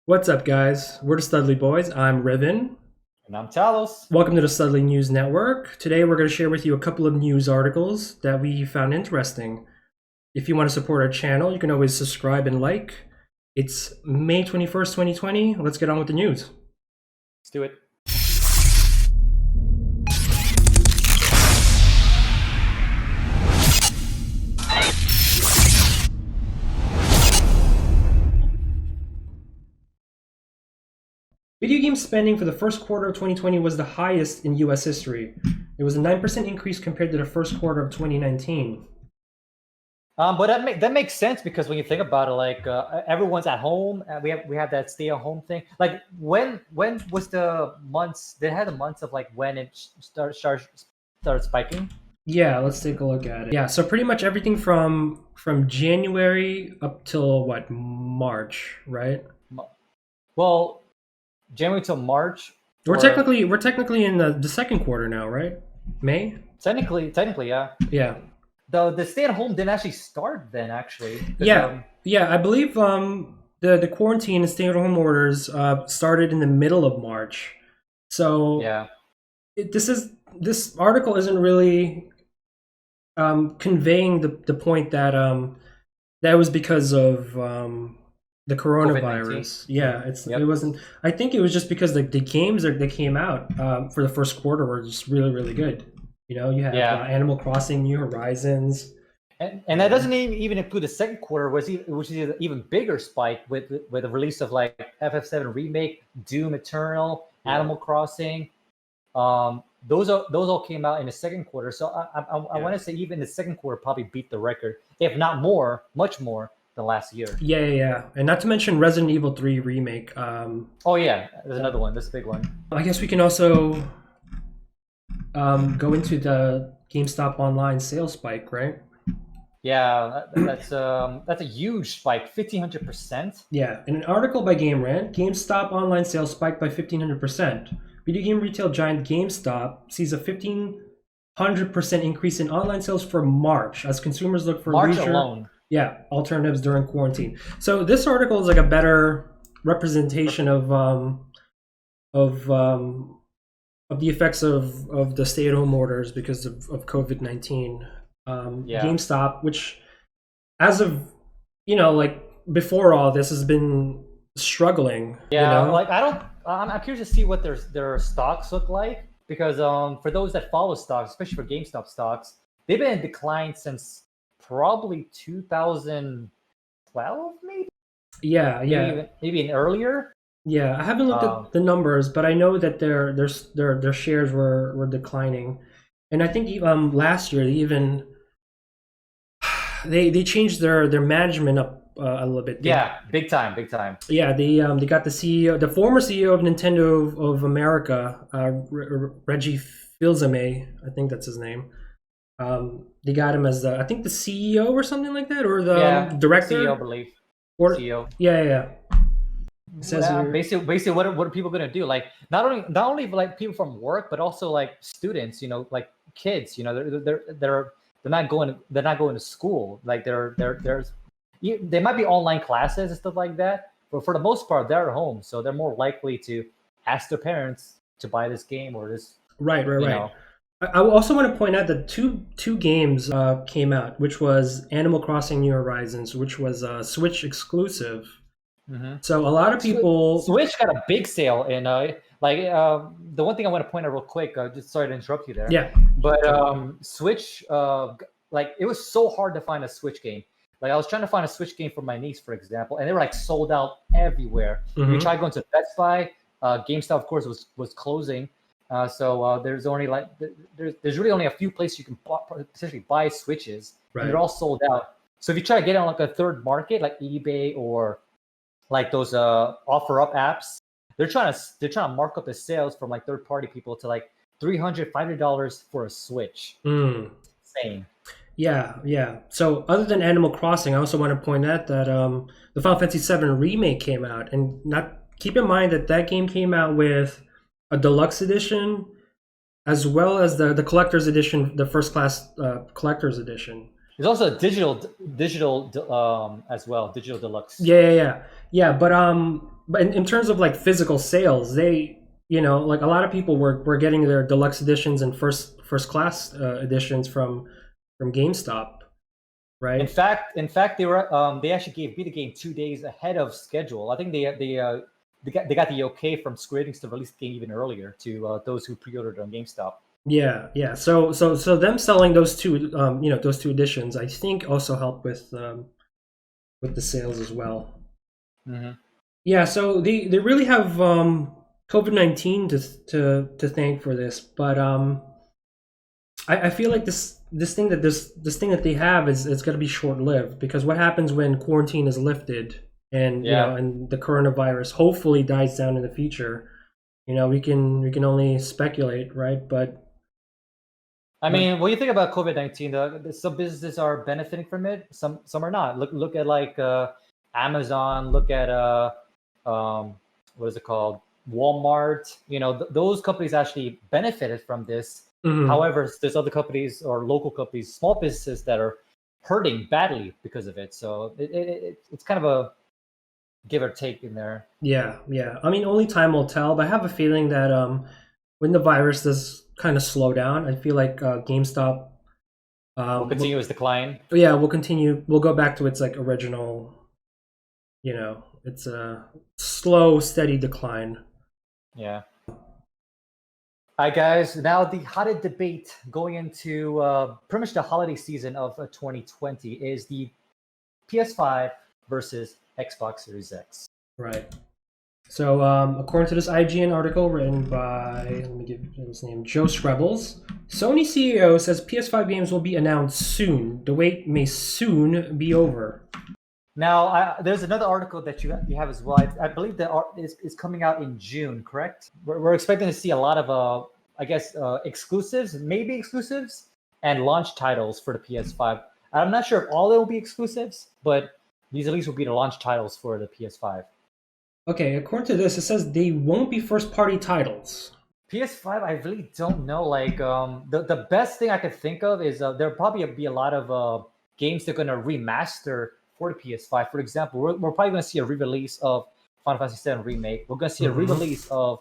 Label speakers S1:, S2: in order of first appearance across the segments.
S1: What's up, guys? We're the Studley Boys. I'm Riven.
S2: And I'm Talos.
S1: Welcome to the Studley News Network. Today, we're going to share with you a couple of news articles that we found interesting. If you want to support our channel, you can always subscribe and like. It's May 21st, 2020. Let's get on with the news.
S2: Let's do it.
S1: Video game spending for the first quarter of 2020 was the highest in US history. It was a 9% increase compared to the first quarter of 2019.
S2: But that makes sense because when you think about it, like everyone's at home, we have that stay at home thing. Like when was the months? They had the months of like when it started spiking.
S1: Yeah, let's take a look at it. Yeah, so pretty much everything from January up till what, March, right?
S2: Well, January till March.
S1: We're technically in the second quarter now, right? May?
S2: Technically, yeah.
S1: Yeah.
S2: The stay at home didn't actually start then, actually.
S1: Yeah, yeah. I believe the quarantine and stay at home orders started in the middle of March. So
S2: yeah,
S1: this article isn't really conveying the point that that was because of the coronavirus. Yeah, it wasn't. I think it was just because the games that came out for the first quarter were just really good. You know, you have Animal Crossing, New Horizons,
S2: and that doesn't even include the second quarter, which is an even bigger spike with the release of like FF7 Remake, Doom Eternal, Animal Crossing. Those all came out in the second quarter. So I want to say even the second quarter probably beat the record, if not more, much more than last year.
S1: Yeah. And not to mention Resident Evil 3 Remake.
S2: Oh yeah, there's another one. That's a big one.
S1: I guess we can also go into the GameStop online sales spike, right?
S2: Yeah, that's a huge spike, 1,500%.
S1: Yeah, in an article by Game Rant, GameStop online sales spiked by 1,500%. Video game retail giant GameStop sees a 1,500% increase in online sales for March as consumers look for
S2: March alone.
S1: Yeah, alternatives during quarantine. So this article is like a better representation of the effects of the stay-at-home orders because of COVID-19. GameStop, which as of like before all this has been struggling.
S2: Yeah, like I'm curious to see what their stocks look like because for those that follow stocks, especially for GameStop stocks, they've been in decline since probably 2012, maybe.
S1: Yeah.
S2: Maybe even earlier.
S1: Yeah, I haven't looked at the numbers, but I know that their shares were declining, and I think last year they changed their management up a little bit.
S2: Big time.
S1: Yeah, they got the CEO, the former CEO of Nintendo of America, Reggie Fils-Aimé, I think that's his name. They got him as I think the CEO or something like that, or the director.
S2: CEO, I believe.
S1: CEO. Yeah.
S2: Basically, what are people gonna do? Like not only like people from work, but also like students. Like kids. They're not going to school. Like they might be online classes and stuff like that, but for the most part, they're at home, so they're more likely to ask their parents to buy this game or this.
S1: Right. I also want to point out that two games came out, which was Animal Crossing New Horizons, which was a Switch exclusive. Mm-hmm. So a lot of people...
S2: Switch got a big sale, and the one thing I want to point out real quick, just sorry to interrupt you there.
S1: Yeah.
S2: But Switch, it was so hard to find a Switch game. Like I was trying to find a Switch game for my niece, for example, and they were like sold out everywhere. Mm-hmm. We tried going to Best Buy. GameStop, of course, was closing. So there's only there's really only a few places you can potentially buy Switches, and they're all sold out. So if you try to get on like a third market, like eBay or like those offer-up apps, they're trying to mark up the sales from like third-party people to like $300, $500 for a Switch. Insane.
S1: Yeah. So other than Animal Crossing, I also want to point out that the Final Fantasy VII Remake came out, and keep in mind that game came out with a deluxe edition as well as the collector's edition, the first class collector's edition.
S2: There's also a digital as well, digital deluxe.
S1: Yeah. But but in terms of like physical sales, they, like a lot of people were getting their deluxe editions and first class editions from GameStop,
S2: In
S1: right?
S2: fact, they actually gave me the game 2 days ahead of schedule. I think they got the okay from Square Enix to release the game even earlier to those who pre-ordered on GameStop.
S1: Yeah, yeah. So them selling those two, those two editions, I think also helped with the sales as well.
S2: Hmm.
S1: Yeah, so they really have COVID-19 to thank for this, but I feel like this thing that they have is going to be short lived because what happens when quarantine is lifted and
S2: Yeah.
S1: and the coronavirus hopefully dies down in the future, we can only speculate, right?
S2: I
S1: But
S2: mean, what do you think about COVID-19? Some businesses are benefiting from it. Some are not. Look at like Amazon. Look at what is it called? Walmart. Those companies actually benefited from this.
S1: mhm.
S2: However, there's other companies or local companies, small businesses that are hurting badly because of it. So it's kind of a give or take in there.
S1: Yeah, yeah. I mean, only time will tell, but I have a feeling that when the virus does kind of slow down, I feel like GameStop,
S2: Will
S1: will,
S2: continue its decline.
S1: yeah, will continue. We'll go back to its like original. It's a slow, steady decline.
S2: Yeah. Hi guys. Now the hottest debate going into pretty much the holiday season of 2020 is the PS5 versus Xbox Series X.
S1: Right. So, according to this IGN article written by, let me give his name, Joe Screbbles, Sony CEO says PS5 games will be announced soon. The wait may soon be over.
S2: Now, there's another article that you have as well. I believe that is coming out in June, correct? We're expecting to see a lot of, I guess, exclusives, maybe exclusives, and launch titles for the PS5. I'm not sure if all of them will be exclusives, but these at least will be the launch titles for the PS5.
S1: Okay, according to this, it says they won't be first party titles.
S2: PS5, I really don't know. Like, the best thing I could think of is there'll probably be a lot of games they're going to remaster for the PS5. For example, we're probably going to see a re-release of Final Fantasy VII Remake. We're going to see a re-release of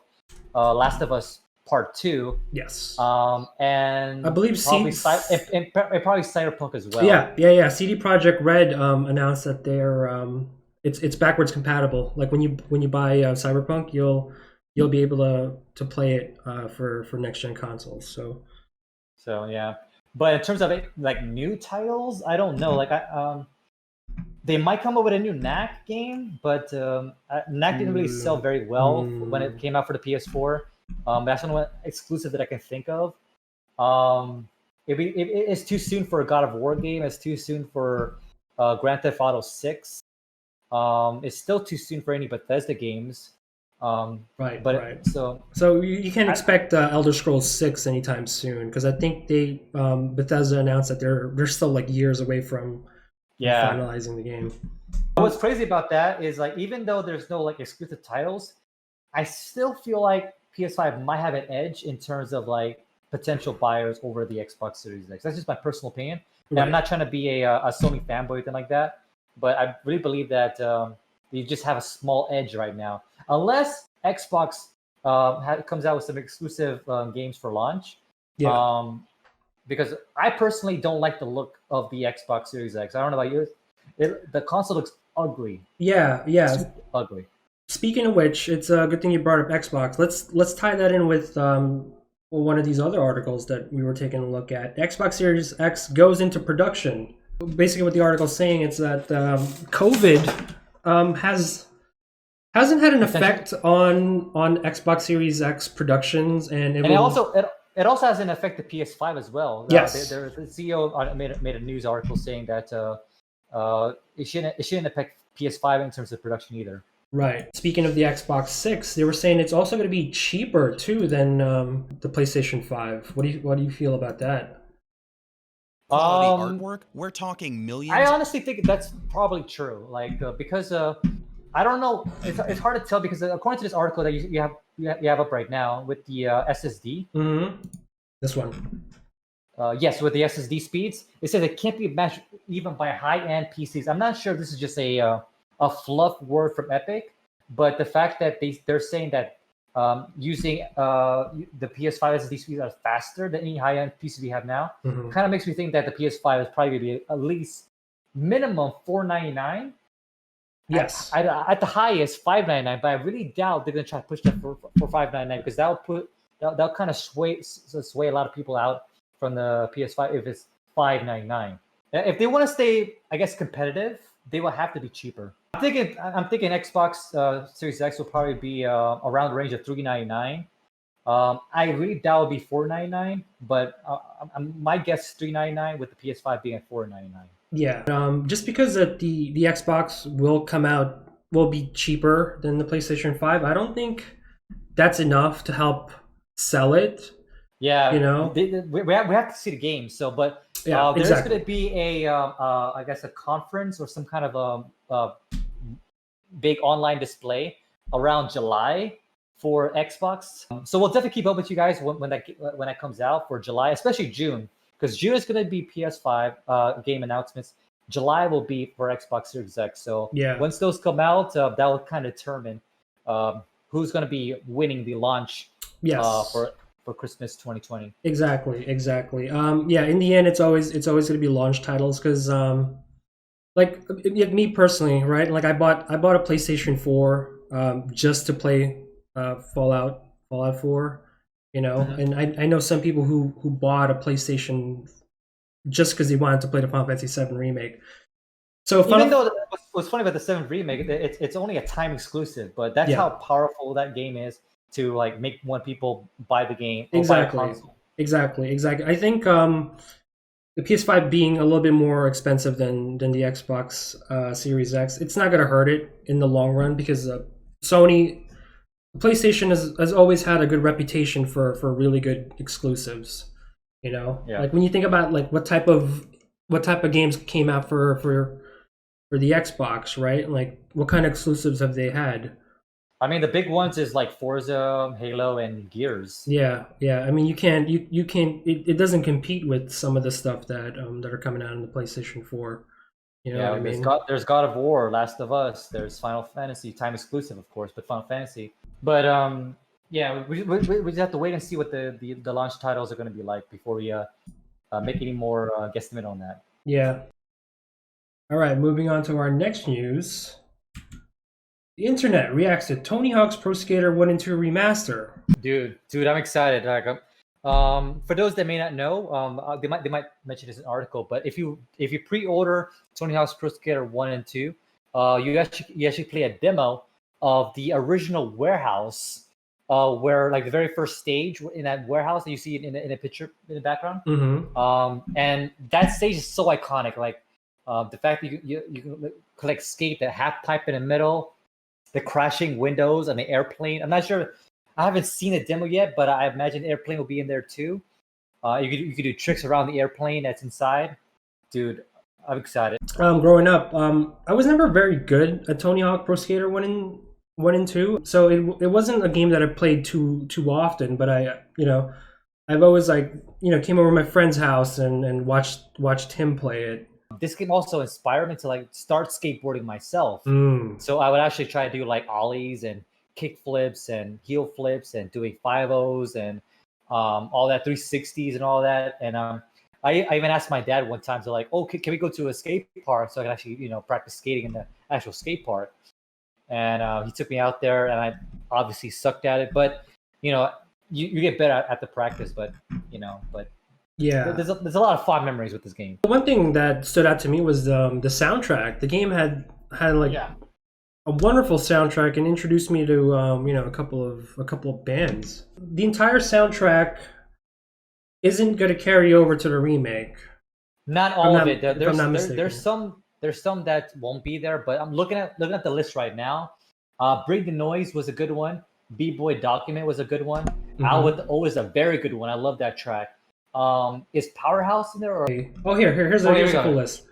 S2: Last of Us Part 2.
S1: Yes.
S2: And
S1: I believe
S2: probably probably Cyberpunk as well.
S1: Yeah. CD Projekt Red announced that they're it's backwards compatible. Like when you buy Cyberpunk, you'll be able to play it for next gen consoles.
S2: So yeah, but in terms of it, like new titles, I don't know. Like they might come up with a new Knack game, but Knack didn't really sell very well when it came out for the PS4. That's one exclusive that I can think of. It's too soon for a God of War game. It's too soon for Grand Theft Auto 6. It's still too soon for any Bethesda games.
S1: Right. So you can't expect Elder Scrolls 6 anytime soon because I think Bethesda announced that they're still like years away from finalizing the game.
S2: What's crazy about that is like even though there's no like exclusive titles, I still feel like PS5 might have an edge in terms of like potential buyers over the Xbox Series X. That's just my personal opinion. And I'm not trying to be a Sony fanboy or anything like that, but I really believe that you just have a small edge right now, unless Xbox comes out with some exclusive games for launch.
S1: Yeah.
S2: Because I personally don't like the look of the Xbox Series X. I don't know about you. The console looks ugly.
S1: Yeah.
S2: Super ugly.
S1: Speaking of which, it's a good thing you brought up Xbox. Let's tie that in with one of these other articles that we were taking a look at. Xbox Series X goes into production. Basically, what the article's saying is that COVID hasn't had an effect on Xbox Series X productions, and it
S2: also has an effect the PS5 as well.
S1: Yes,
S2: the CEO made a news article saying that it shouldn't affect PS5 in terms of production either.
S1: Right. Speaking of the Xbox 6, they were saying it's also going to be cheaper too than the PlayStation 5. What do you feel about that?
S3: Quality artwork? We're talking millions.
S2: I honestly think that's probably true. Like because I don't know. It's hard to tell because according to this article that you have up right now with the SSD.
S1: Mm-hmm. This one.
S2: Yes, with the SSD speeds, it says it can't be matched even by high-end PCs. I'm not sure if this is just a fluff word from Epic, but the fact that they're saying that using the PS5 SSD speeds are faster than any high-end PC we have now, kind of makes me think that the PS5 is probably going to be at least minimum $499.
S1: Yes.
S2: At the highest $599, but I really doubt they're going to try to push that for $599 because that'll kind of sway a lot of people out from the PS5 if it's $599. If they want to stay, I guess, competitive, they will have to be cheaper. I'm thinking Xbox Series X will probably be around the range of $399. I really doubt it'll be $499, but my guess is $399 with the PS5 being at $499.
S1: Yeah, just because the Xbox will be cheaper than the PlayStation 5, I don't think that's enough to help sell it.
S2: Yeah,
S1: you know,
S2: we have to see the game. So, but there's going to be I guess a conference or some kind of a big online display around July for Xbox. So we'll definitely keep up with you guys when that comes out for July, especially June, because June is going to be PS5 game announcements. July will be for Xbox Series X. So once those come out, that will kind of determine who's going to be winning the launch for Christmas 2020.
S1: Exactly. In the end, it's always going to be launch titles because like me personally, right? Like I bought a PlayStation 4 just to play Fallout 4, you know, and I know some people who bought a PlayStation just because they wanted to play the Final Fantasy 7 remake. So
S2: even though what's funny about the 7 remake, it's only a time exclusive, but that's how powerful that game is to like make people buy the game or buy a console. Exactly.
S1: I think the PS5 being a little bit more expensive than the Xbox Series X, it's not going to hurt it in the long run because PlayStation has always had a good reputation for really good exclusives. You know, like when you think about like what type of games came out for the Xbox, right? Like what kind of exclusives have they had?
S2: I mean, the big ones is like Forza, Halo, and Gears.
S1: Yeah. I mean, you can't. It doesn't compete with some of the stuff that are coming out on the PlayStation 4. You know what I mean?
S2: There's God of War, Last of Us. There's Final Fantasy, time exclusive, of course, but Final Fantasy. But we just have to wait and see what the launch titles are going to be like before we make any more guesstimate on that.
S1: Yeah. All right, moving on to our next news. The internet reacts to Tony Hawk's Pro Skater 1 and 2 Remaster.
S2: Dude, I'm excited. Like, for those that may not know, they might mention this in an article, but if you pre-order Tony Hawk's Pro Skater 1 and 2, you actually play a demo of the original warehouse, where like the very first stage in that warehouse that you see in a picture in the background. And that stage is so iconic. Like the fact that you can collect skate, the half pipe in the middle, the crashing windows on the airplane. I'm not sure. I haven't seen a demo yet, but I imagine the airplane will be in there too. You could do tricks around the airplane that's inside. Dude, I'm excited.
S1: Growing up, I was never very good at Tony Hawk Pro Skater 1 and 2, so it wasn't a game that I played too often. But I've always came over to my friend's house and watched him play it.
S2: This game also inspired me to like start skateboarding myself. So I would actually try to do like ollies and kick flips and heel flips and doing 5-0s and all that 360s and all that. And I even asked my dad one time to like, can we go to a skate park so I can actually practice skating in the actual skate park? And he took me out there, and I obviously sucked at it. But you get better at the practice. But yeah, there's a lot of fun memories with this game.
S1: One thing that stood out to me was the soundtrack. The game had a wonderful soundtrack and introduced me to a couple of bands. The entire soundtrack isn't going to carry over to the remake.
S2: Not all of it. There's some that won't be there, but I'm looking at the list right now. Bring the Noise was a good one. B-Boy Document was a good one. Out with the O is a very good one. I love that track. Is Powerhouse in there?
S1: Here's a cool list.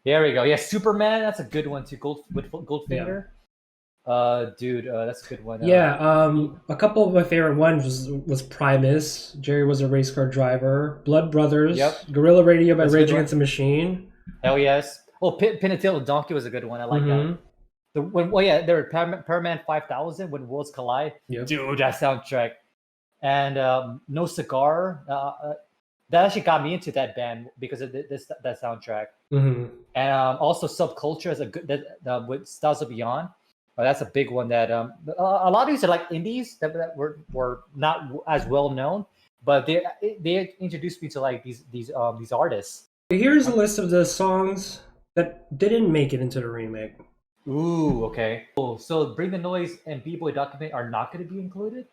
S2: There we go. Yeah, Superman, that's a good one too. Goldfinger. Dude, that's a good one.
S1: A couple of my favorite ones was Primus. Jerry was a race car driver. Blood Brothers. Yep. Guerrilla Radio by Rage Against the Machine.
S2: Hell yes. Oh, Pin and Tail Donkey was a good one. I like that. There were Paraman 5000 when worlds collide.
S1: Yep.
S2: Dude, that soundtrack. And No Cigar. That actually got me into that band because of that soundtrack.
S1: Mm-hmm.
S2: And also Subculture is a good with Stars of Beyond. That's a big one that a lot of these are like indies that were not as well known, but they introduced me to like these artists.
S1: Here's a list of the songs that didn't make it into the remake.
S2: Ooh, okay. Oh, so Bring the Noise and B-Boy Document are not going to be included?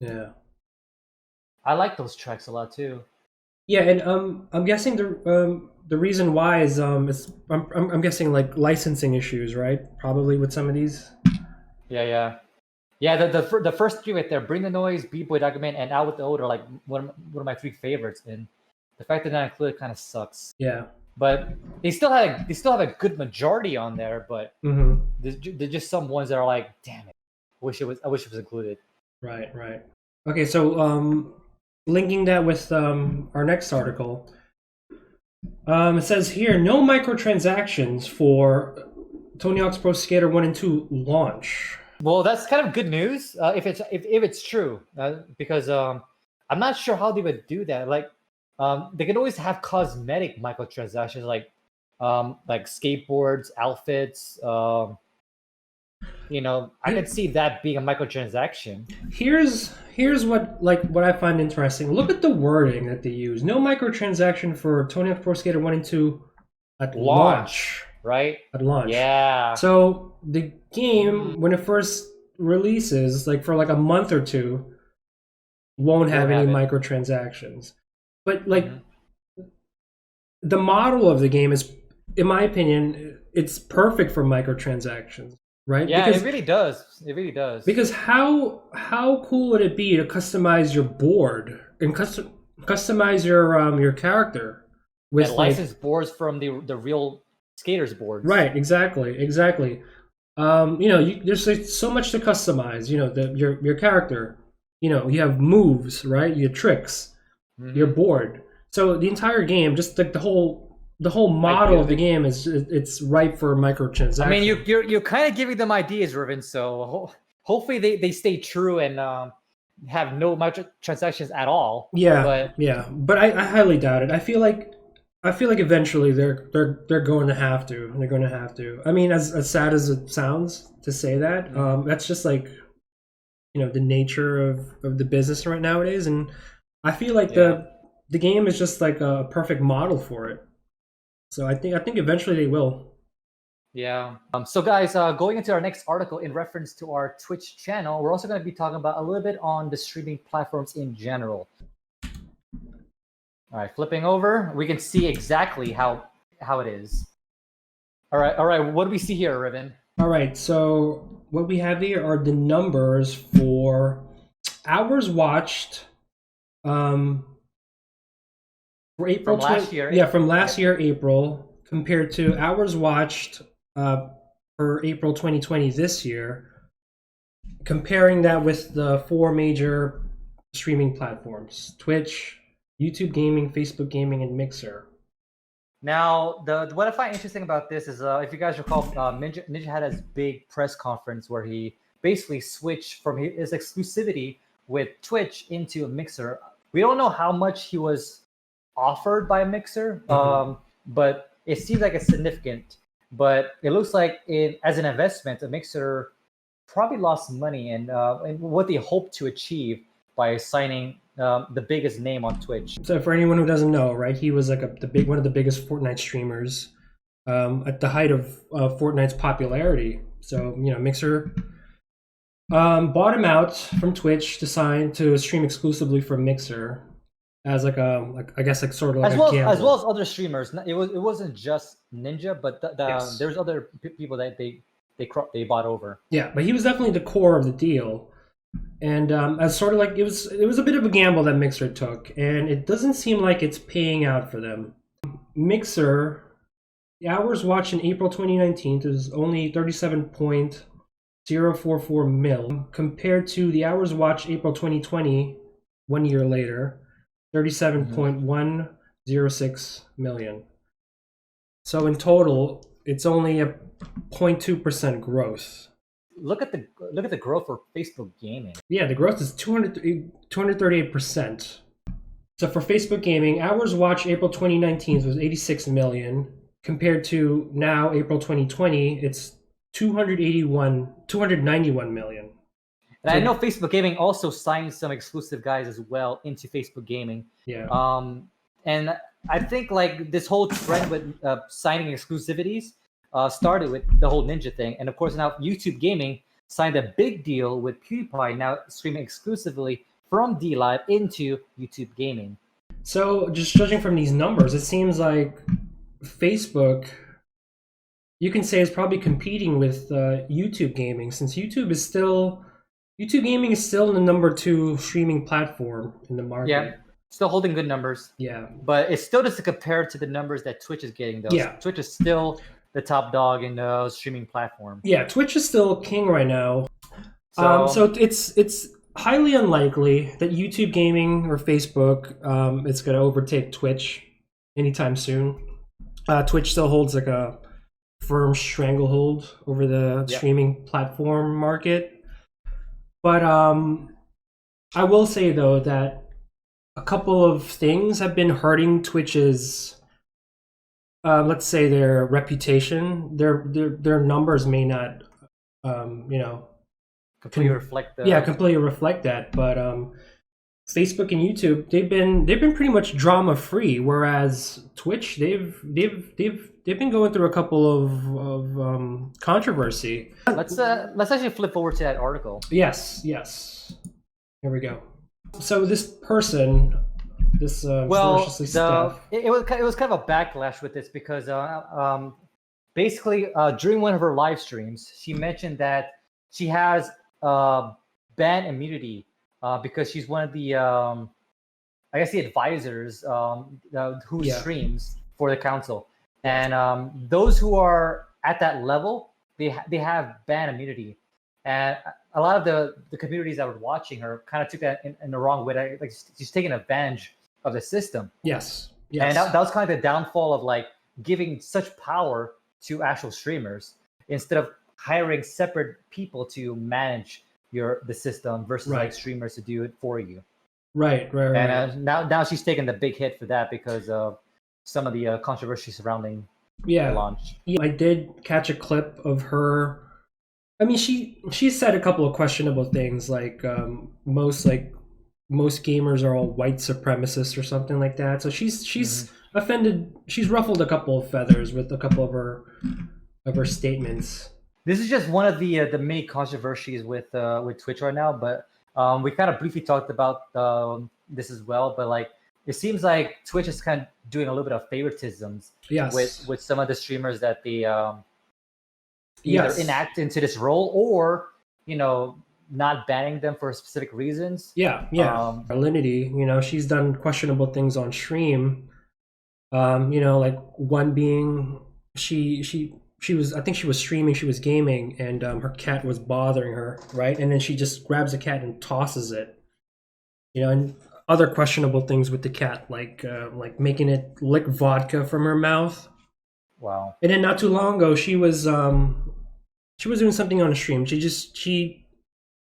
S1: Yeah.
S2: I like those tracks a lot too.
S1: Yeah, and I'm guessing the reason why is I'm guessing like licensing issues, right? Probably with some of these.
S2: Yeah. The first three right there, Bring the Noise, B-Boy Document, and Out with the Old are like one of my three favorites, and the fact that not included kind of sucks.
S1: Yeah.
S2: But they still have a good majority on there, but there's just some ones that are like, damn it, I wish it was included.
S1: Right. Okay, so linking that with our next article, it says here no microtransactions for Tony Hawk's Pro Skater 1 and 2 launch.
S2: Well, that's kind of good news if it's true, because I'm not sure how they would do that. Like, they could always have cosmetic microtransactions, like skateboards, outfits. I could see that being a microtransaction. Here's
S1: what I find interesting. Look at the wording that they use. No microtransaction for Tony Hawk Pro Skater 1 and 2 at launch.
S2: Right?
S1: At launch.
S2: Yeah.
S1: So the game, when it first releases, like for like a month or two, won't have any microtransactions. But like the model of the game is, in my opinion, it's perfect for microtransactions, right?
S2: Yeah, it really does. It really does.
S1: Because how cool would it be to customize your board and customize your character with
S2: licensed boards from the real skaters boards?
S1: Right, exactly. There's like so much to customize. Your character. You have moves, right? You have tricks. Your board. So the entire game, just like the whole model of the game it's ripe for microtransactions.
S2: I mean, you're kind of giving them ideas, Riven. So hopefully they stay true and have no microtransactions at all.
S1: But I highly doubt it. I feel like eventually they're going to have to. They're going to have to. I mean, as sad as it sounds to say that, that's just like the nature of the business right nowadays, and I feel like the game is just like a perfect model for it. So I think eventually they will.
S2: Yeah. So guys, going into our next article in reference to our Twitch channel, we're also going to be talking about a little bit on the streaming platforms in general. All right, flipping over, we can see exactly how it is. All right. What do we see here, Riven?
S1: All right. So what we have here are the numbers for hours watched. For April
S2: from last year.
S1: Yeah, from last year, April, compared to hours watched for April 2020 this year, comparing that with the four major streaming platforms: Twitch, YouTube Gaming, Facebook Gaming, and Mixer.
S2: Now, what I find interesting about this is, if you guys recall, Ninja had his big press conference where he basically switched from his exclusivity with Twitch into a Mixer. We don't know how much he was offered by Mixer, but it seems like it's significant. But it looks like as an investment, a Mixer probably lost money and what they hope to achieve by signing the biggest name on Twitch.
S1: So for anyone who doesn't know, right, he was like one of the biggest Fortnite streamers at the height of Fortnite's popularity. So Mixer bought him out from Twitch to stream exclusively for Mixer as like I guess sort of like
S2: as
S1: a gamble.
S2: As well as other streamers. It wasn't just Ninja, but
S1: Yes.
S2: There's other people that they bought over.
S1: Yeah, but he was definitely the core of the deal. And as sort of like it was a bit of a gamble that Mixer took, and it doesn't seem like it's paying out for them. Mixer, the hours watched in April 2019 was only 37.044 mil, compared to the hours watched April 2020, 1 year later, 37.106 million. So in total, it's only a 0.2% growth.
S2: Look at the growth for Facebook gaming.
S1: Yeah, the growth is 238%. So for Facebook gaming, hours watched April 2019 was 86 million. Compared to now, April 2020, it's 291 million.
S2: And I know Facebook gaming also signed some exclusive guys as well into Facebook gaming.
S1: Yeah.
S2: And I think like this whole trend with signing exclusivities started with the whole Ninja thing. And of course now YouTube gaming signed a big deal with PewDiePie now streaming exclusively from DLive into YouTube gaming.
S1: So just judging from these numbers, it seems like Facebook, you can say, is probably competing with YouTube gaming, since YouTube gaming is still the number 2 streaming platform in the market.
S2: Yeah, still holding good numbers.
S1: Yeah.
S2: But it's still just compared to the numbers that Twitch is getting, though.
S1: Yeah.
S2: Twitch is still the top dog in the streaming platform.
S1: Yeah, Twitch is still king right now. So it's highly unlikely that YouTube gaming or Facebook is going to overtake Twitch anytime soon. Twitch still holds like a firm stranglehold over the streaming platform market. But I will say though that a couple of things have been hurting Twitch's, let's say, their reputation. Their numbers may not,
S2: completely reflect the
S1: completely reflect that. But Facebook and YouTube, they've been pretty much drama free, whereas Twitch, they've been going through a couple of controversy.
S2: Let's actually flip over to that article.
S1: Yes. Here we go. So this person, this maliciously stuff.
S2: It was kind of a backlash with this because basically during one of her live streams, she mentioned that she has ban immunity because she's one of the I guess the advisors who streams for the council, and those who are at that level, they have ban immunity, and a lot of the communities that were watching her kind of took that in the wrong way. Like she's taking advantage of the system.
S1: Yes.
S2: And that was kind of the downfall of like giving such power to actual streamers instead of hiring separate people to manage the system versus like streamers to do it for you.
S1: Right.
S2: And now she's taking the big hit for that because of some of the controversy surrounding the launch.
S1: Yeah, I did catch a clip of her. I mean, she said a couple of questionable things, like most gamers are all white supremacists or something like that. So she's offended. She's ruffled a couple of feathers with a couple of her statements.
S2: This is just one of the many controversies with Twitch right now, but we kind of briefly talked about this as well. But like, it seems like Twitch is kind of doing a little bit of favoritisms with some of the streamers that they either enact into this role or not banning them for specific reasons.
S1: Alinity, she's done questionable things on stream. Like one being she was, I think she was streaming, she was gaming, and her cat was bothering her, right? And then she just grabs the cat and tosses it. And other questionable things with the cat, like making it lick vodka from her mouth.
S2: Wow.
S1: And then not too long ago, she was doing something on a stream. She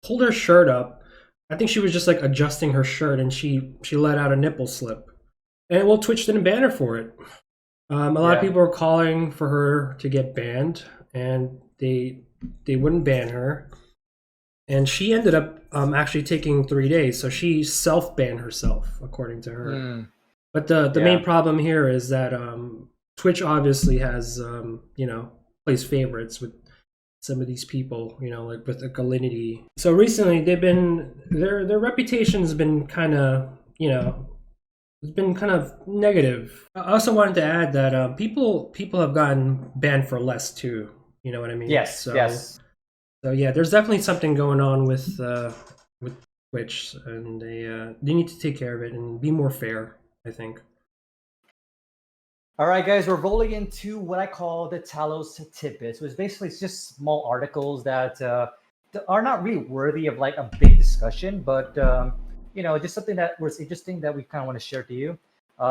S1: pulled her shirt up. I think she was just like adjusting her shirt, and she let out a nipple slip. And Twitch didn't ban her for it. A lot of people were calling for her to get banned, and they wouldn't ban her. And she ended up actually taking 3 days, so she self-banned herself, according to her. But the main problem here is that Twitch obviously has plays favorites with some of these people, like with Alinity. So recently their reputation's been kind of it's been kind of negative. I also wanted to add that people have gotten banned for less too. You know what I mean?
S2: Yes.
S1: So yeah, there's definitely something going on with Twitch, and they need to take care of it and be more fair, I think.
S2: All right, guys, we're rolling into what I call the Talos Tidbits, which basically is just small articles that are not really worthy of like a big discussion, but just something that was interesting that we kind of want to share to you.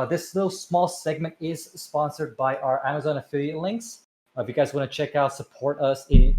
S2: This little small segment is sponsored by our Amazon affiliate links. If you guys want to check out, support us in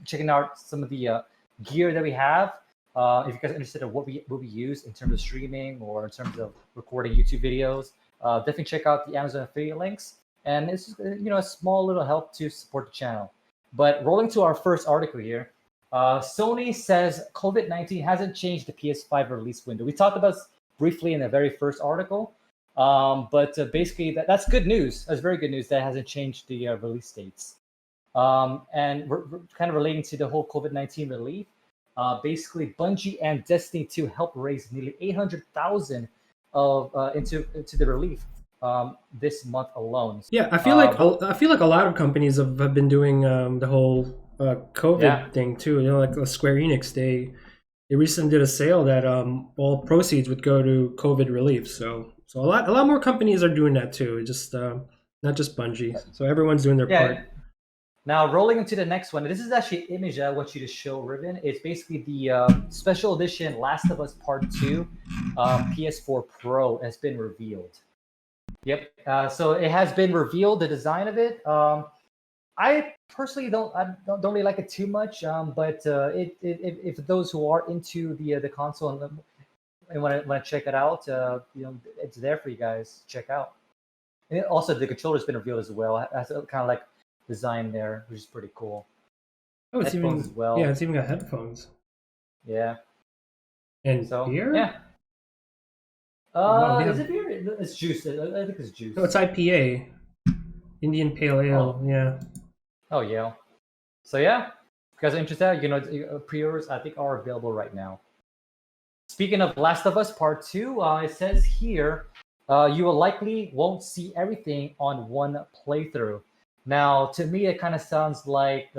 S2: checking out some of the gear that we have. If you guys are interested in what we use in terms of streaming or in terms of recording YouTube videos, definitely check out the Amazon affiliate links. And it's just, a small little help to support the channel. But rolling to our first article here, Sony says COVID-19 hasn't changed the PS5 release window. We talked about this briefly in the very first article, but basically that's good news. That's very good news that it hasn't changed the release dates. And we're kind of relating to the whole COVID-19 relief. Basically, Bungie and Destiny 2 helped raise nearly $800,000 into the relief this month alone.
S1: Yeah, I feel like a lot of companies have been doing the whole COVID thing too. Like Square Enix, they recently did a sale that all proceeds would go to COVID relief. So a lot more companies are doing that too. Just not just Bungie. So everyone's doing their part.
S2: Now, rolling into the next one. This is actually an image that I want you to show, Riven. It's basically the special edition Last of Us Part 2 PS4 Pro has been revealed. Yep. So it has been revealed, the design of it. I personally don't really like it too much, but if those who are into the console and want to check it out, it's there for you guys to check out. And also, the controller's been revealed as well. It has kind of like design there, which is pretty cool.
S1: Oh, it's
S2: headphones
S1: even
S2: as well.
S1: Yeah, it's even got headphones.
S2: Yeah.
S1: And
S2: so,
S1: beer?
S2: Yeah.
S1: Wow,
S2: is it beer? It's juice. I think it's juice.
S1: No, it's IPA. Indian Pale Ale.
S2: Oh.
S1: Yeah.
S2: Oh, yeah. So, yeah. If you guys are interested, pre-orders, I think, are available right now. Speaking of Last of Us Part 2, it says here, you will likely won't see everything on one playthrough. Now, to me, it kind of sounds like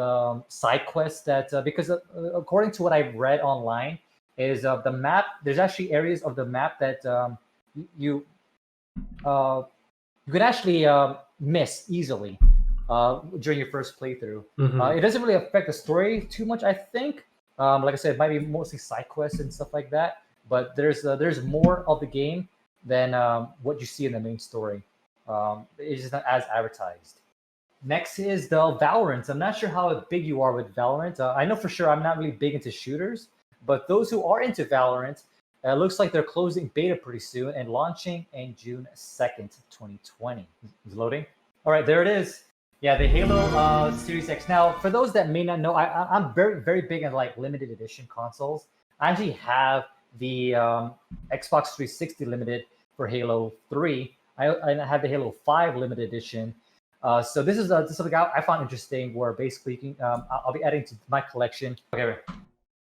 S2: side quests that, because according to what I've read online, is the map. There's actually areas of the map that you could actually miss easily during your first playthrough.
S1: Mm-hmm.
S2: It doesn't really affect the story too much, I think. Like I said, it might be mostly side quests and stuff like that. But there's more of the game than what you see in the main story. It's just not as advertised. Next is the Valorant. I'm not sure how big you are with Valorant. I know for sure I'm not really big into shooters, but those who are into Valorant, it looks like they're closing beta pretty soon and launching in June 2nd, 2020. Is loading? All right, there it is. Yeah, the Halo Series X. Now, for those that may not know, I'm very, very big in like limited edition consoles. I actually have the Xbox 360 limited for Halo 3. I have the Halo 5 limited edition. So this is something I found interesting, where basically you can, I'll be adding to my collection. Okay,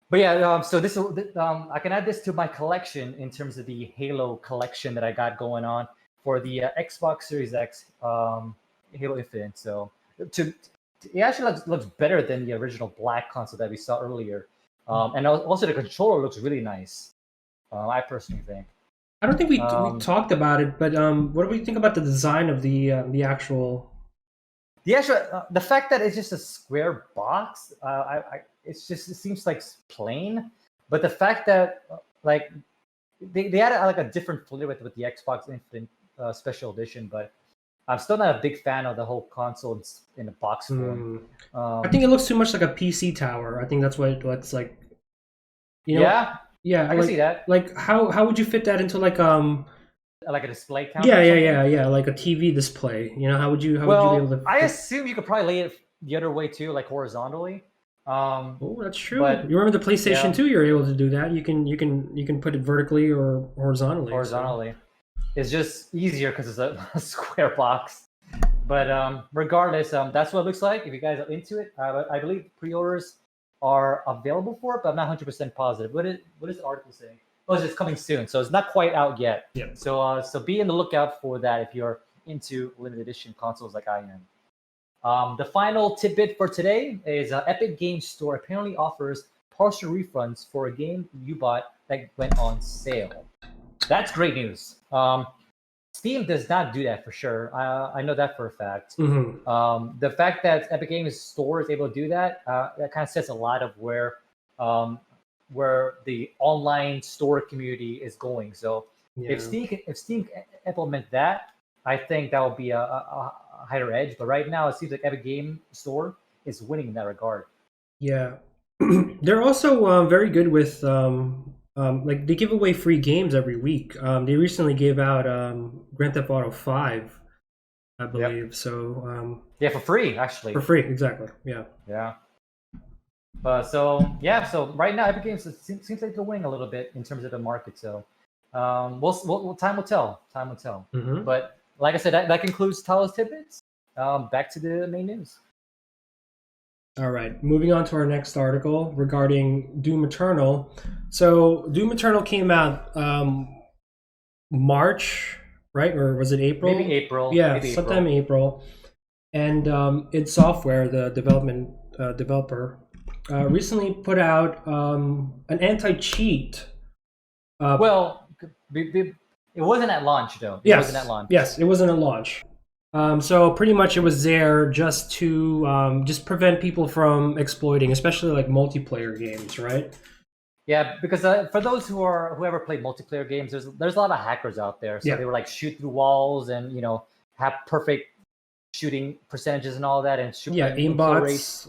S2: but yeah, so this I can add this to my collection in terms of the Halo collection that I got going on for the Xbox Series X, Halo Infinite. So it actually looks better than the original black console that we saw earlier, and also the controller looks really nice. I personally think.
S1: I don't think we talked about it, but what do we think about the design of the actual?
S2: The fact that it's just a square box, it seems like plain. But the fact that like they added like a different flavor with the Xbox Infinite Special Edition, but I'm still not a big fan of the whole console in the box form.
S1: I think it looks too much like a PC tower. I think that's what it looks like.
S2: Yeah, I can see that.
S1: Like how would you fit that into like
S2: a display counter?
S1: Yeah, like a TV display. How would you be able to?
S2: I assume you could probably lay it the other way too, like horizontally.
S1: Oh, that's true. But, you remember the PlayStation 2? You're able to do that. You can put it vertically or horizontally.
S2: Horizontally, so. It's just easier because it's a square box. But regardless, that's what it looks like. If you guys are into it, I believe pre-orders are available for it, but I'm not 100% positive. What is the article saying? Oh, it's coming soon, so it's not quite out yet.
S1: Yeah.
S2: So be on the lookout for that if you're into limited edition consoles like I am. The final tidbit for today is Epic Games Store apparently offers partial refunds for a game you bought that went on sale. That's great news. Steam does not do that for sure. I know that for a fact.
S1: Mm-hmm.
S2: The fact that Epic Games Store is able to do that, that kind of says a lot of where the online store community is going. So if Steam implement that, I think that would be a higher edge. But right now, it seems like Epic Game Store is winning in that regard.
S1: Yeah, they're also very good with like they give away free games every week. They recently gave out Grand Theft Auto 5, I believe. So
S2: yeah, for free actually.
S1: For free, exactly. Yeah.
S2: Yeah. So right now Epic Games seems like they're winning a little bit in terms of the market. So we'll time will tell. Time will tell.
S1: Mm-hmm.
S2: But like I said, that concludes Talos Tidbits. Back to the main news.
S1: All right, moving on to our next article regarding Doom Eternal. So Doom Eternal came out March, right? Or was it April?
S2: Maybe April.
S1: Yeah,
S2: maybe
S1: sometime April. And id Software, the developer, recently put out an anti-cheat.
S2: Well, it wasn't at launch, though.
S1: Yes,
S2: it wasn't at launch.
S1: Yes, it wasn't at launch. So pretty much it was there just to just prevent people from exploiting, especially like multiplayer games, right?
S2: Yeah, because for those who ever played multiplayer games, there's a lot of hackers out there. So they were like shoot through walls and have perfect shooting percentages and all that, and
S1: aimbots,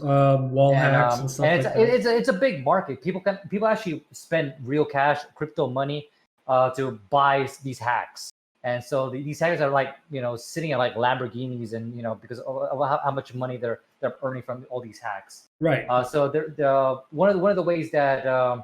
S1: wall hacks and stuff like that.
S2: It's a big market. People actually spend real cash, crypto money, to buy these hacks. And so these hackers are like, sitting at like Lamborghinis and, because of how much money they're earning from all these hacks.
S1: Right.
S2: So one of the ways that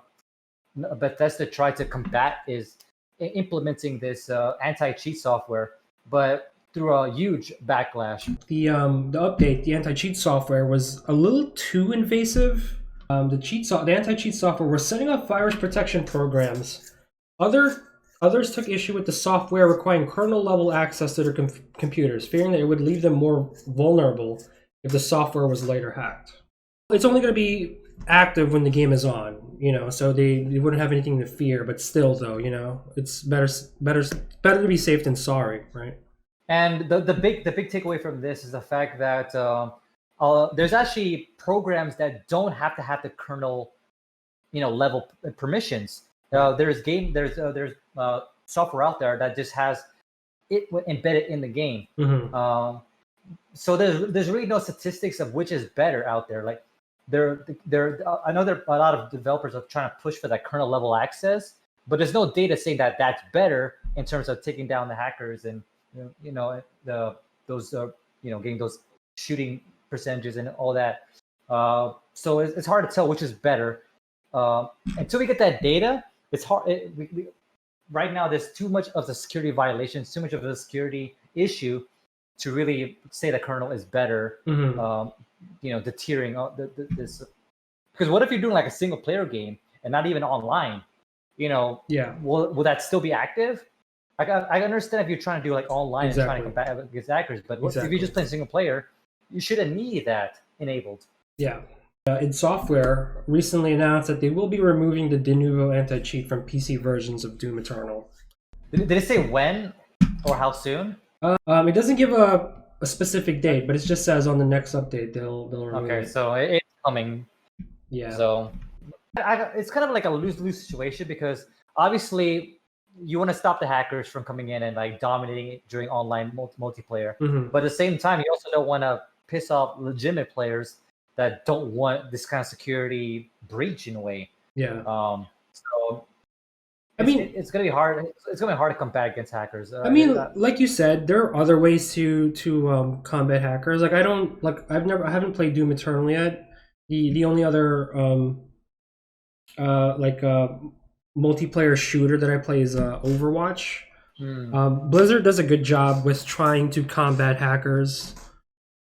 S2: Bethesda tried to combat is implementing this anti-cheat software, but through a huge backlash.
S1: The update, the anti-cheat software was a little too invasive. The anti-cheat software was setting up virus protection programs. Others took issue with the software requiring kernel-level access to their computers, fearing that it would leave them more vulnerable if the software was later hacked. It's only going to be active when the game is on, so they wouldn't have anything to fear. But still, though, it's better to be safe than sorry, right?
S2: And the big takeaway from this is the fact that there's actually programs that don't have to have the kernel, level permissions. There's software out there that just has it embedded in the game.
S1: Mm-hmm.
S2: So there's really no statistics of which is better out there. Like I know there are a lot of developers are trying to push for that kernel level access, but there's no data saying that that's better in terms of taking down the hackers and getting those shooting percentages and all that. So it's hard to tell which is better until we get that data. It's hard. Right now, there's too much of the security violations, too much of the security issue to really say the kernel is better.
S1: Mm-hmm.
S2: Deterring this. Because what if you're doing like a single player game and not even online? Will that still be active? I understand if you're trying to do like online and trying to combat against hackers, but if you're just playing single player, you shouldn't need that enabled.
S1: Yeah. id Software recently announced that they will be removing the de novo anti-cheat from PC versions of Doom Eternal.
S2: Did it say when or how soon?
S1: It doesn't give a specific date, but it just says on the next update they'll remove it.
S2: Okay, so it's coming.
S1: Yeah.
S2: So it's kind of like a lose-lose situation because obviously you want to stop the hackers from coming in and like dominating it during online multiplayer.
S1: Mm-hmm.
S2: But at the same time, you also don't want to piss off legitimate players that don't want this kind of security breach in a way.
S1: Yeah.
S2: So
S1: I mean,
S2: it's gonna be hard. It's gonna be hard to combat against hackers.
S1: I mean, like you said, there are other ways to combat hackers. Like I haven't played Doom Eternal yet. The only other multiplayer shooter that I play is Overwatch. Blizzard does a good job with trying to combat hackers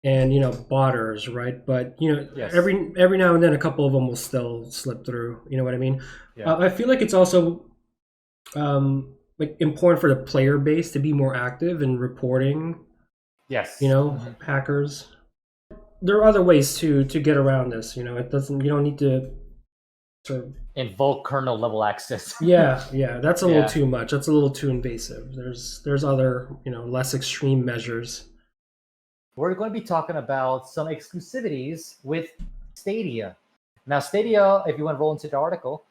S1: and botters, right? But
S2: yes.
S1: every now and then a couple of them will still slip through. You know what I mean?
S2: Yeah.
S1: I feel like it's also important for the player base to be more active in reporting.
S2: Yes.
S1: Hackers. There are other ways to get around this. It doesn't. You don't need to
S2: invoke kernel level access.
S1: yeah, that's a little too much. That's a little too invasive. There's other less extreme measures.
S2: We're going to be talking about some exclusivities with Stadia. Now, Stadia, if you want to roll into the article,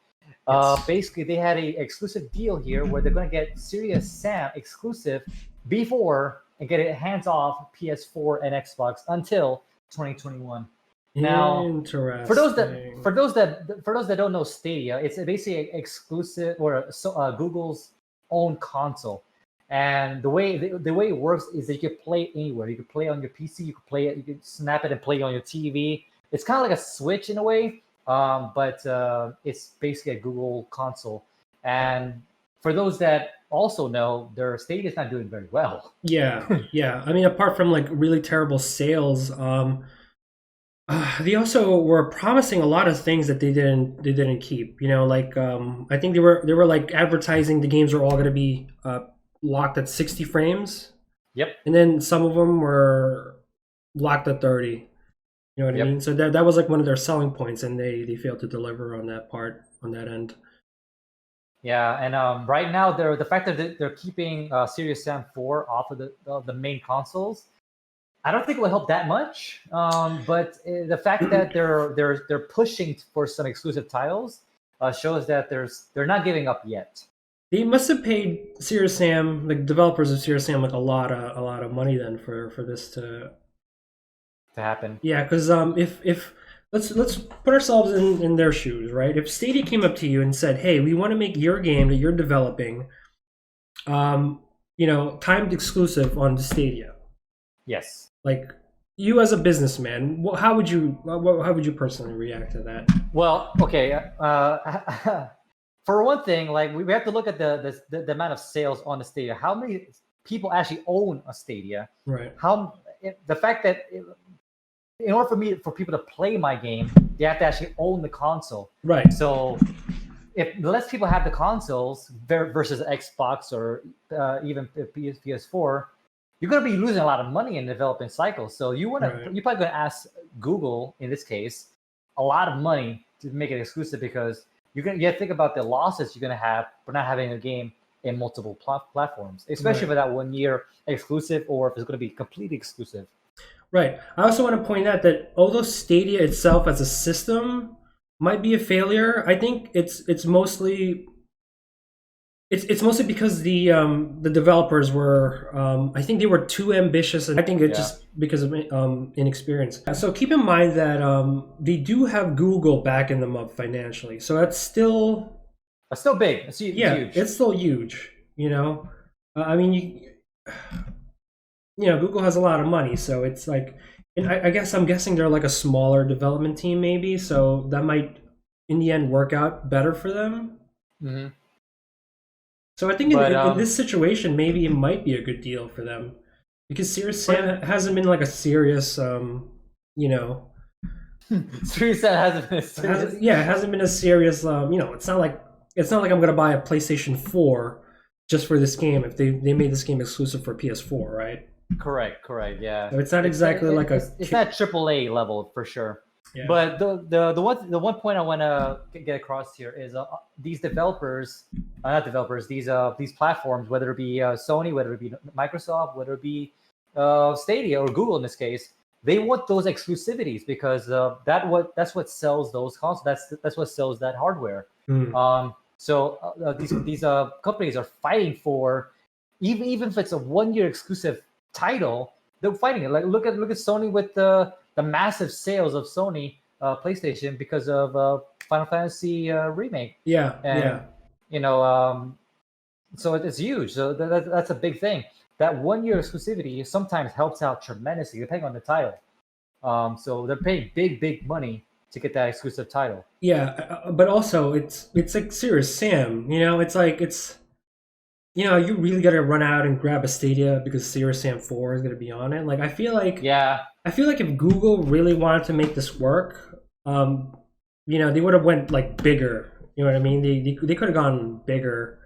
S2: basically they had a exclusive deal here where they're going to get Serious Sam exclusive before and get it hands off PS4 and Xbox until 2021. Now, for those that don't know Stadia, it's basically an exclusive or Google's own console. And the way it works is that you can play it anywhere. You can play it on your PC, you can play it, you can snap it and play it on your TV. It's kind of like a Switch in a way, but it's basically a Google console. And for those that also know, their Stadia is not doing very well.
S1: Yeah. I mean, apart from like really terrible sales, they also were promising a lot of things that they didn't keep. You know, like I think they were like advertising the games were all going to be locked at 60 frames.
S2: Yep.
S1: And then some of them were locked at 30. You know what I mean? So that was like one of their selling points, and they failed to deliver on that part, on that end.
S2: Yeah, and right now the fact that they're keeping Serious Sam 4 off of the main consoles, I don't think it will help that much. But the fact that they're pushing for some exclusive titles shows that they're not giving up yet.
S1: They must have paid Serious Sam, the developers of Serious Sam, like a lot of money then for this to
S2: happen.
S1: Yeah, because if let's put ourselves in their shoes, right? If Stadia came up to you and said, "Hey, we want to make your game that you're developing, timed exclusive on Stadia."
S2: Yes.
S1: Like, you as a businessman, how would you personally react to that?
S2: Well, okay. For one thing, like we have to look at the amount of sales on the Stadia. How many people actually own a Stadia?
S1: Right.
S2: The fact that in order for people to play my game, they have to actually own the console.
S1: Right.
S2: So if less people have the consoles versus Xbox or even PS4, you're going to be losing a lot of money in the development cycle. So you're probably going to ask Google, in this case, a lot of money to make it exclusive, because you have to think about the losses you're going to have for not having a game in multiple platforms, especially for that 1 year exclusive, or if it's going to be completely exclusive.
S1: Right. I also want to point out that although Stadia itself as a system might be a failure, I think it's mostly because the developers were I think they were too ambitious, and I think it's just because of inexperience. So keep in mind that they do have Google backing them up financially, so that's still
S2: big. It's huge.
S1: It's still huge. You know, I mean, Google has a lot of money, so it's like, and I'm guessing they're like a smaller development team, maybe, so that might in the end work out better for them.
S2: Mm-hmm.
S1: So I think in this situation, maybe it might be a good deal for them, because Serious Sam hasn't been like a serious, Serious
S2: Sam hasn't been a serious.
S1: It hasn't been a serious. It's not like I'm gonna buy a PlayStation 4 just for this game if they made this game exclusive for PS4, right?
S2: Correct. Yeah.
S1: So it's not exactly
S2: it's not AAA level for sure. Yeah. But the one point I want to get across here is these developers, these platforms, whether it be Sony, whether it be Microsoft, whether it be Stadia or Google in this case, they want those exclusivities, because that's what sells those consoles. That's what sells that hardware. So these companies are fighting for, even if it's a 1 year exclusive title, they're fighting it. Like look at Sony with the massive sales of Sony PlayStation because of Final Fantasy remake. So it's huge. So that's a big thing. That 1 year exclusivity sometimes helps out tremendously, depending on the title. So they're paying big money to get that exclusive title.
S1: But also it's like Serious Sam. You really got to run out and grab a Stadia because Serious Sam 4 is going to be on it. Like, I feel like if Google really wanted to make this work, they would have went like bigger. You know what I mean? They could have gone bigger.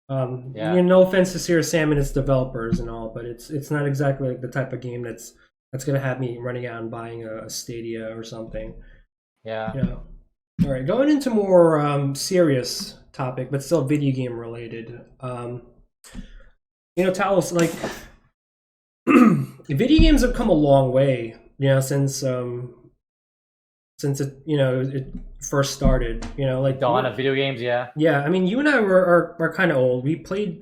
S1: No offense to Serious Sam and its developers and all, but it's not exactly like the type of game that's going to have me running out and buying a Stadia or something.
S2: Yeah.
S1: All right, going into more serious topic, but still video game related. Talos, like, video games have come a long way, since it first started. Like
S2: dawn of video games,
S1: Yeah, I mean, you and I are kind of old. We played,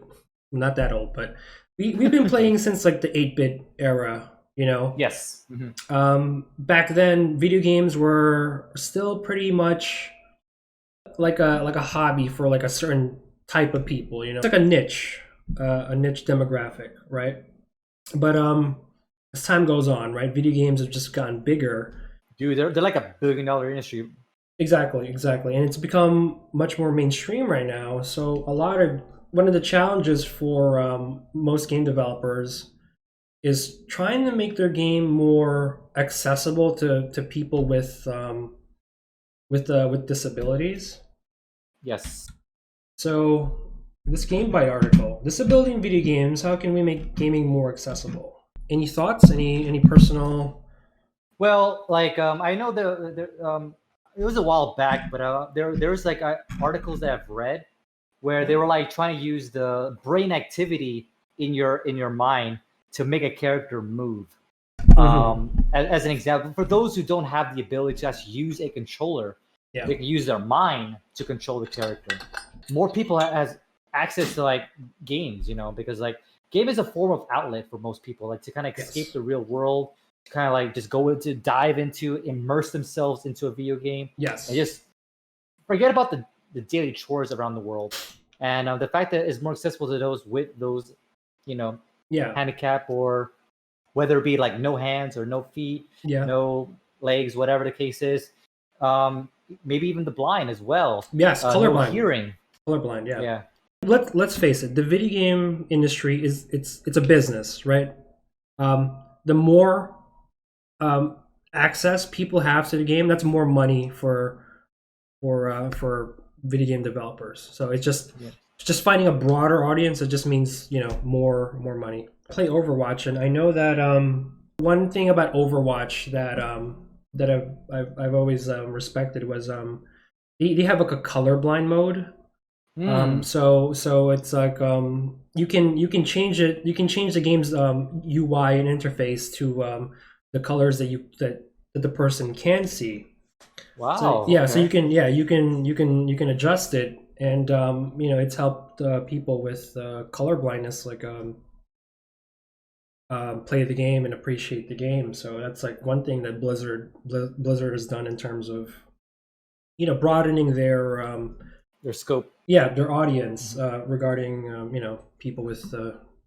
S1: not that old, but we've been playing since like the 8-bit era, you know.
S2: Yes.
S1: Back then, video games were still pretty much like a hobby for like a certain type of people, you know. It's like a niche demographic, right? But as time goes on, right, video games have just gotten bigger.
S2: Dude, they're like $1 billion industry.
S1: Exactly, and it's become much more mainstream right now. So one of the challenges for most game developers is trying to make their game more accessible to people with disabilities.
S2: Yes.
S1: So this GameBite article, disability in video games, how can we make gaming more accessible? Any thoughts? Any personal?
S2: Well, like I know it was a while back, but there's like articles that I've read where they were like trying to use the brain activity in your mind to make a character move. As an example, for those who don't have the ability to actually use a controller, they can use their mind to control the character. More people has access to like games, you know, because like game is a form of outlet for most people, like to kind of escape the real world, to kind of like just dive into, immerse themselves into a video game.
S1: Yes.
S2: And just forget about the daily chores around the world. And the fact that it's more accessible to those with those, you know, handicap, or whether it be like no hands or no feet, no legs, whatever the case is. Maybe even the blind as well.
S1: Yes, colorblind.
S2: No hearing.
S1: Colorblind, yeah. Let's face it, the video game industry it's a business, right? The more access people have to the game, that's more money for video game developers. So it's just finding a broader audience. It just means, you know, more money. I play Overwatch, and I know that one thing about Overwatch that I've always respected was they have like a colorblind mode. So it's like you can change it. You can change the game's UI and interface to the colors that the person can see.
S2: Wow.
S1: So,
S2: okay.
S1: So you can adjust it, and you know, it's helped people with color blindness like play the game and appreciate the game. So that's like one thing that Blizzard has done in terms of, you know, broadening their
S2: scope.
S1: Yeah, their audience regarding you know, people with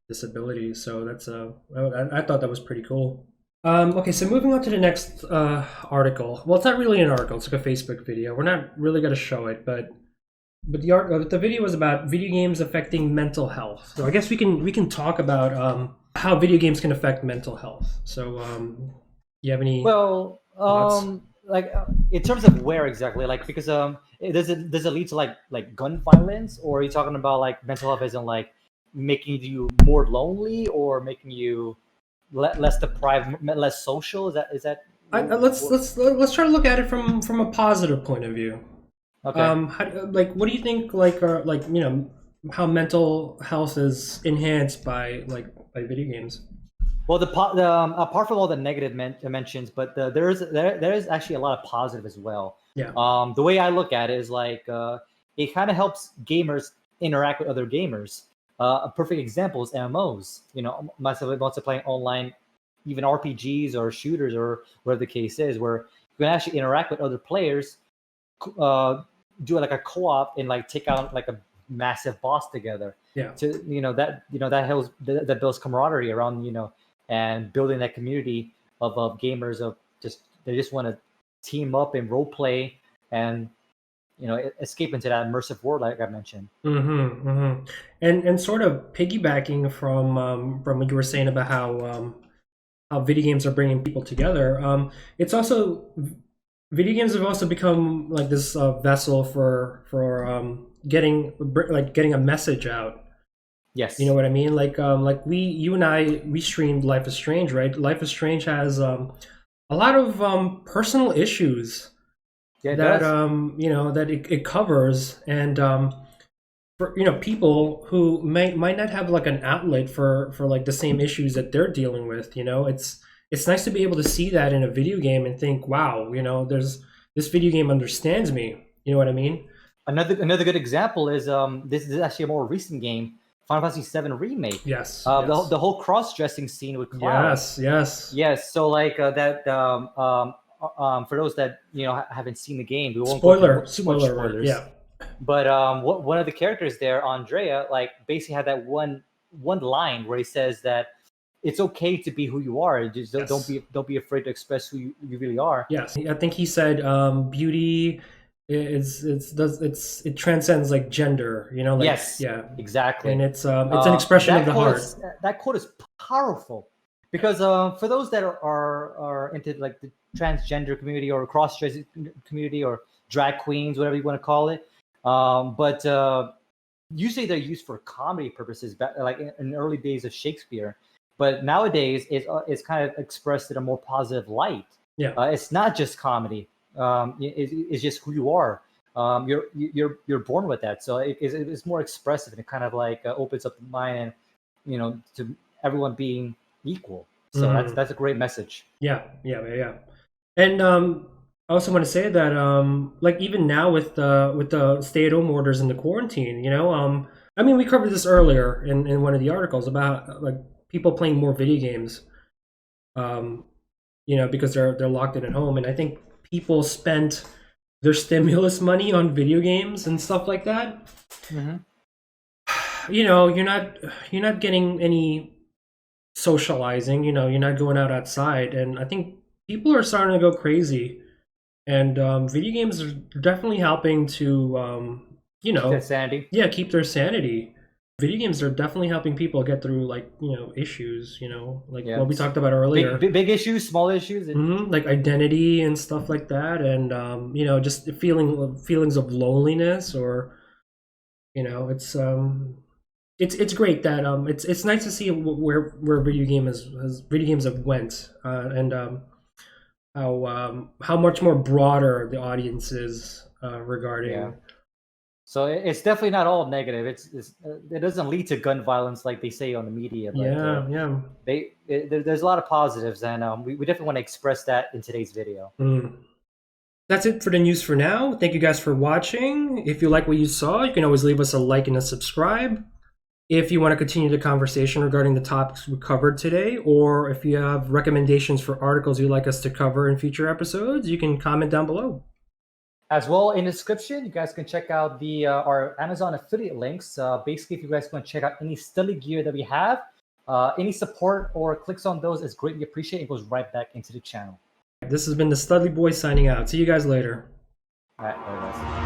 S1: disabilities. So that's I thought that was pretty cool. Okay, so moving on to the next article. Well, it's not really an article; it's like a Facebook video. We're not really going to show it, but the video was about video games affecting mental health. So I guess we can talk about how video games can affect mental health. So you have any?
S2: Well, like in terms of where exactly, like, because does it lead to like gun violence, or are you talking about like mental health as in like making you more lonely, or making you less deprived, less social? Is that?
S1: Let's try to look at it from a positive point of view.
S2: Okay.
S1: Like, what do you think? Like you know, how mental health is enhanced by video games?
S2: Well, apart from all the negative mentions, but there is actually a lot of positive as well.
S1: Yeah.
S2: The way I look at it is like it kind of helps gamers interact with other gamers. A perfect example is MMOs. You know, myself also playing online, even RPGs or shooters or whatever the case is, where you can actually interact with other players, do like a co-op and like take out like a massive boss together.
S1: Yeah.
S2: That builds camaraderie around, you know, and building that community of gamers of they just want to team up and role play and, you know, escape into that immersive world like I mentioned.
S1: And sort of piggybacking from what you were saying about how video games are bringing people together. It's also, video games have also become like this vessel for getting a message out.
S2: Yes.
S1: You know what I mean? Like you and I, we streamed Life is Strange, right? Life is Strange has a lot of personal issues that you know, that it covers, and for, you know, people who might not have like an outlet for like the same issues that they're dealing with. You know, it's nice to be able to see that in a video game and think, wow, you know, this video game understands me. You know what I mean?
S2: Another good example is this is actually a more recent game Final Fantasy VII Remake.
S1: Yes.
S2: The whole cross-dressing scene with Cloud.
S1: Yes.
S2: So like that. For those that haven't seen the game, we won't
S1: Spoiler.
S2: go too much spoilers.
S1: Yeah.
S2: But one of the characters there, Andrea, like basically had that one line where he says that it's okay to be who you are. Just don't be afraid to express who you really are.
S1: Yes, I think he said beauty it transcends like gender. Like,
S2: yes,
S1: yeah,
S2: exactly.
S1: And it's an expression of the heart.
S2: That quote is powerful because for those that are into like the transgender community or cross-dressing community or drag queens, whatever you want to call it, but usually they're used for comedy purposes, like in the early days of Shakespeare. But nowadays, it's kind of expressed in a more positive light.
S1: Yeah,
S2: it's not just comedy. It's just who you are. You're born with that, so it's more expressive, and it kind of like opens up the mind, and to everyone being equal. So that's a great message.
S1: Yeah. And I also want to say that like even now with the stay-at-home orders and the quarantine, I mean, we covered this earlier in one of the articles about like people playing more video games, because they're locked in at home, and I think people spent their stimulus money on video games and stuff like that.
S2: Mm-hmm.
S1: You're not getting any socializing. You're not going outside, and I think people are starting to go crazy. And video games are definitely helping to keep
S2: their sanity.
S1: Yeah, keep their sanity. Video games are definitely helping people get through like issues, like what we talked about earlier.
S2: Big issues, small issues,
S1: like identity and stuff like that, and just the feelings of loneliness, or it's great that it's nice to see where video games have went, and how much more broader the audience is regarding.
S2: Yeah. So it's definitely not all negative. It doesn't lead to gun violence like they say on the media. But, there's a lot of positives, and we definitely want to express that in today's video.
S1: That's it for the news for now. Thank you guys for watching. If you like what you saw, you can always leave us a like and a subscribe. If you want to continue the conversation regarding the topics we covered today, or if you have recommendations for articles you'd like us to cover in future episodes, you can comment down below.
S2: As well, in the description, you guys can check out our Amazon affiliate links. Basically, if you guys want to check out any study gear that we have, any support or clicks on those is greatly appreciated. It goes right back into the channel.
S1: This has been the Studley Boys signing out. See you guys later.
S2: All right, bye guys.